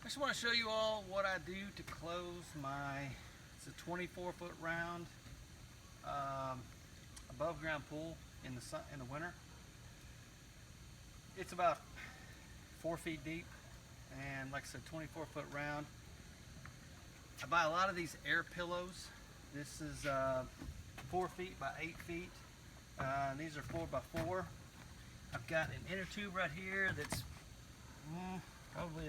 I just want to show you all what I do to close it's a 24-foot round above ground pool in the winter. It's about 4 feet deep and like I said, 24-foot round. I buy a lot of these air pillows. This is 4 feet by 8 feet. These are 4 by 4. I've got an inner tube right here that's probably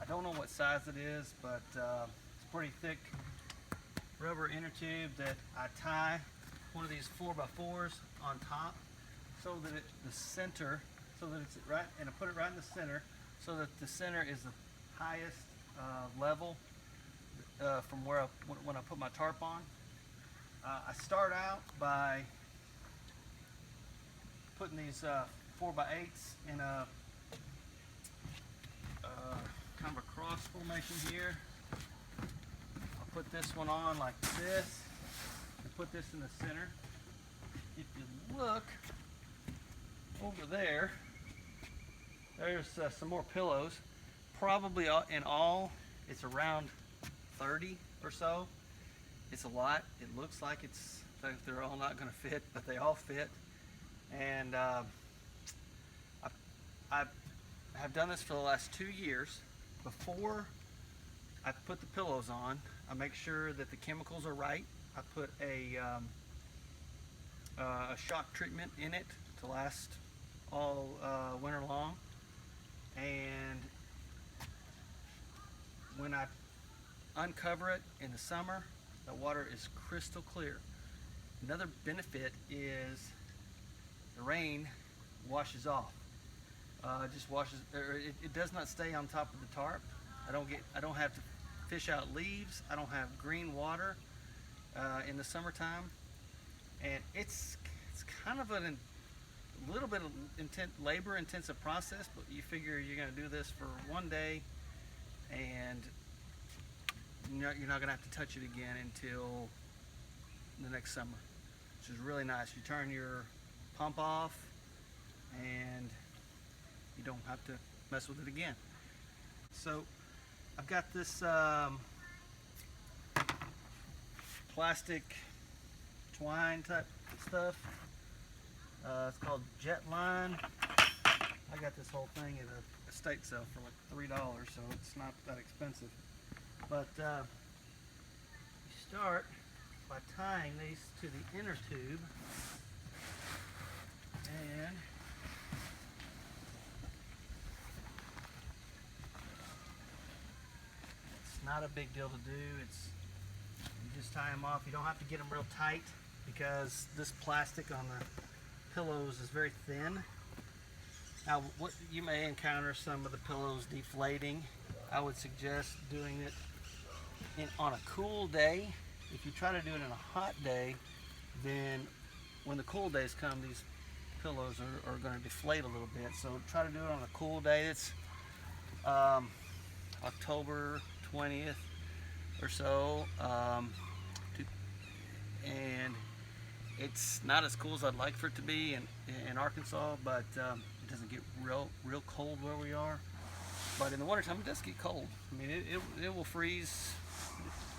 I don't know what size it is, but it's pretty thick rubber inner tube that I tie one of these 4 by 4s on top so that it's right, and I put it right in the center so that the center is the highest level from when I put my tarp on. I start out by putting these 4 by 8s in a kind of a cross formation here. I'll put this one on like this and put this in the center. If you look over there, there's some more pillows. Probably in all, it's around 30 or so. It's a lot. It looks like they're all not going to fit, but they all fit. And I have done this for the last 2 years. Before I put the pillows on, I make sure that the chemicals are right. I put a shock treatment in it to last all winter long. And when I uncover it in the summer, the water is crystal clear. Another benefit is the rain washes off. It just washes, it does not stay on top of the tarp. I don't have to fish out leaves. I don't have green water in the summertime, and it's kind of a little bit of labor-intensive process. But you figure you're going to do this for one day, and you're not going to have to touch it again until the next summer, which is really nice. You turn your pump off, and you don't have to mess with it again. So I've got this plastic twine type stuff. It's called jet line. I got this whole thing at a estate sale for like $3, so it's not that expensive. But you start by tying these to the inner tube, and it's not a big deal to do. You just tie them off. You don't have to get them real tight because this plastic on the pillows is very thin. Now, what you may encounter some of the pillows deflating. I would suggest doing it on a cool day. If you try to do it in a hot day, then when the cool days come, these pillows are going to deflate a little bit. So try to do it on a cool day. It's October 20th or so, and it's not as cool as I'd like for it to be in Arkansas, but it doesn't get real cold where we are. But in the wintertime, it does get cold. I mean, it will freeze,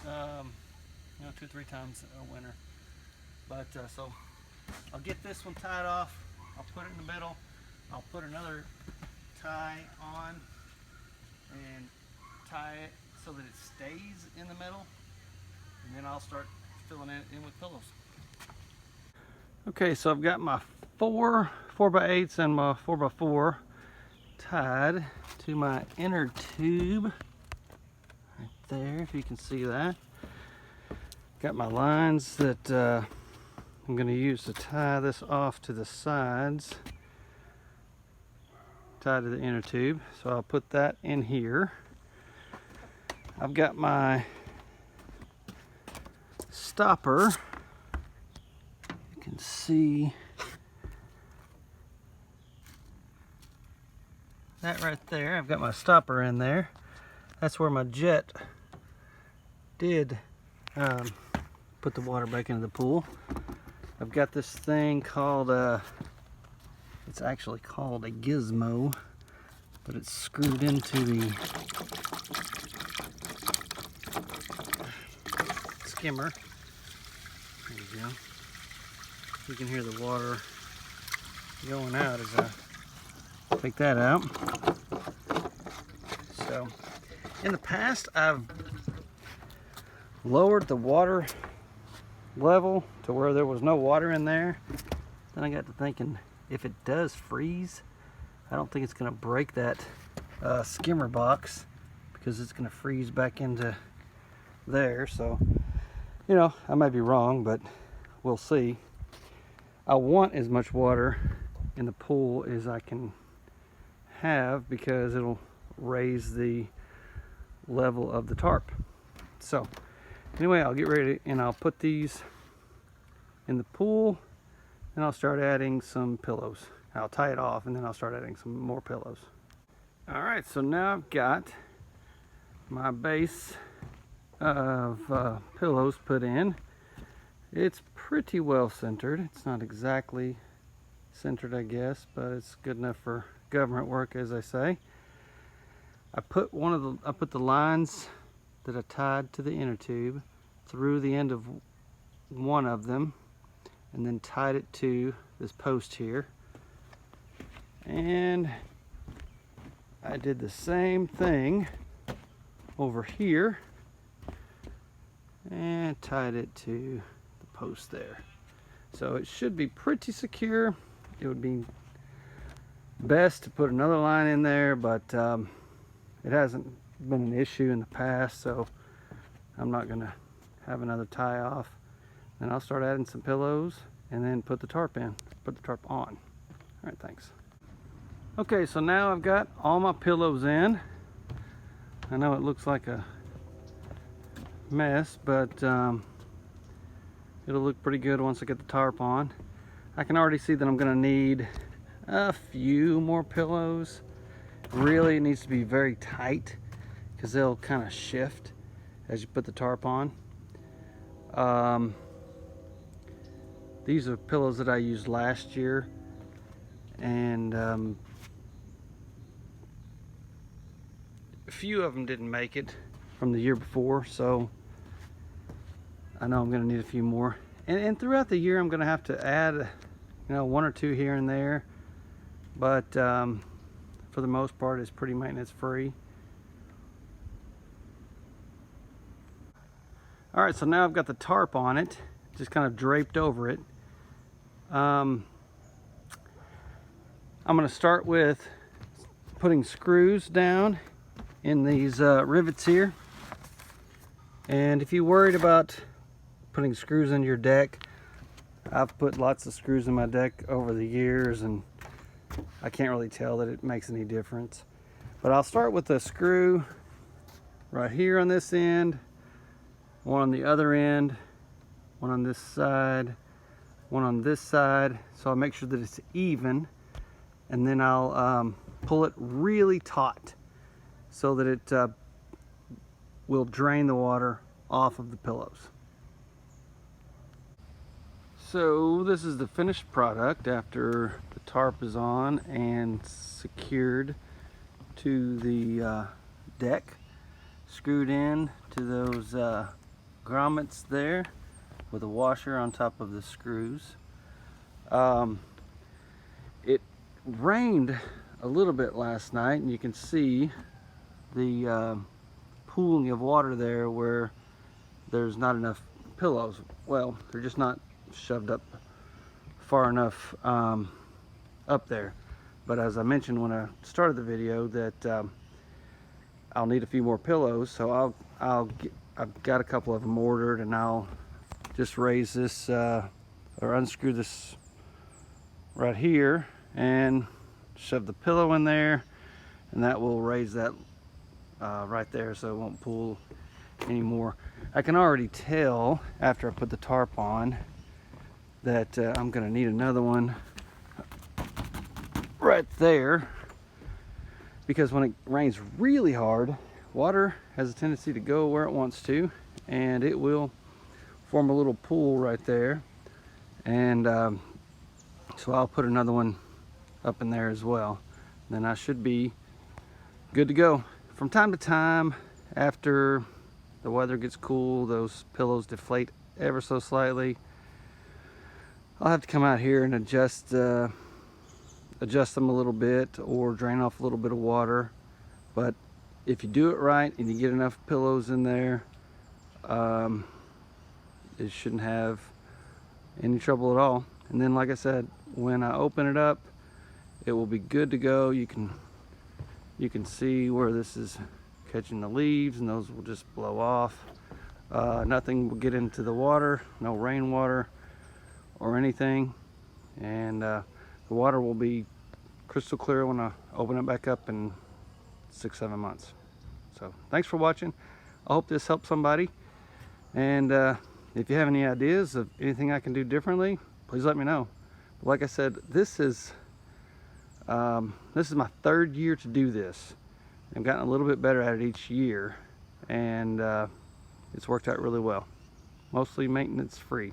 2-3 times a winter. But so I'll get this one tied off. I'll put it in the middle. I'll put another tie on and tie it so that it stays in the middle, and then I'll start filling it in with pillows. Okay, so I've got my 4 4x8s and my 4x4 tied to my inner tube right there, if you can see that. Got my lines that I'm going to use to tie this off to the sides, tied to the inner tube, so I'll put that in here. I've got my stopper. You can see that right there. I've got my stopper in there. That's where my jet did put the water back into the pool. I've got this thing called it's actually called a gizmo, but it's screwed into the skimmer. There you go. You can hear the water going out as I take that out. So, in the past, I've lowered the water level to where there was no water in there. Then I got to thinking, if it does freeze, I don't think it's going to break that skimmer box, because it's going to freeze back into there. So, you know, I might be wrong, but we'll see. I want as much water in the pool as I can have, because it'll raise the level of the tarp. So anyway, I'll get ready and I'll put these in the pool, and I'll start adding some pillows. I'll tie it off and then I'll start adding some more pillows. All right, so now I've got my base of pillows put in. It's pretty well centered. It's not exactly centered, I guess, but it's good enough for government work, as I say. I put the lines that I tied to the inner tube through the end of one of them, and then tied it to this post here. And I did the same thing over here and tied it to the post there. So it should be pretty secure. It would be best to put another line in there, but it hasn't been an issue in the past, so I'm not gonna have another tie off. Then I'll start adding some pillows and then put the tarp on. All right, thanks. Okay, so now I've got all my pillows in. I know it looks like a mess, but it'll look pretty good once I get the tarp on. I can already see that I'm gonna need a few more pillows. Really, it needs to be very tight, because they'll kind of shift as you put the tarp on. These are pillows that I used last year, and a few of them didn't make it from the year before, so I know I'm going to need a few more. And throughout the year, I'm going to have to add, you know, one or two here and there, but for the most part, it's pretty maintenance free. All right, so now I've got the tarp on it, just kind of draped over it. I'm going to start with putting screws down in these rivets here. And if you're worried about putting screws in your deck, I've put lots of screws in my deck over the years, and I can't really tell that it makes any difference. But I'll start with a screw right here on this end, one on the other end, one on this side, one on this side, so I'll make sure that it's even, and then I'll pull it really taut so that it will drain the water off of the pillows. So this is the finished product after the tarp is on and secured to the deck, screwed in to those grommets there with a washer on top of the screws. It rained a little bit last night, and you can see the pooling of water there where there's not enough pillows. Well, they're just not shoved up far enough up there. But as I mentioned when I started the video, that I'll need a few more pillows, so I've got a couple of them ordered, and I'll just raise this or unscrew this right here and shove the pillow in there, and that will raise that right there so it won't pool anymore. I can already tell after I put the tarp on that I'm gonna need another one right there, because when it rains really hard, water has a tendency to go where it wants to, and it will form a little pool right there. And so I'll put another one up in there as well. Then I should be good to go. From time to time, after the weather gets cool, those pillows deflate ever so slightly. I'll have to come out here and adjust them a little bit or drain off a little bit of water. But if you do it right and you get enough pillows in there, it shouldn't have any trouble at all. And then, like I said, when I open it up, it will be good to go. You can see where this is catching the leaves, and those will just blow off. Nothing will get into the water, no rainwater or anything, and the water will be crystal clear when I open it back up in 6-7 months. So thanks for watching. I hope this helps somebody, and if you have any ideas of anything I can do differently, please let me know. But like I said, this is my 3rd year to do this. I've gotten a little bit better at it each year, and it's worked out really well. Mostly maintenance free.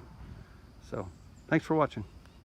So thanks for watching.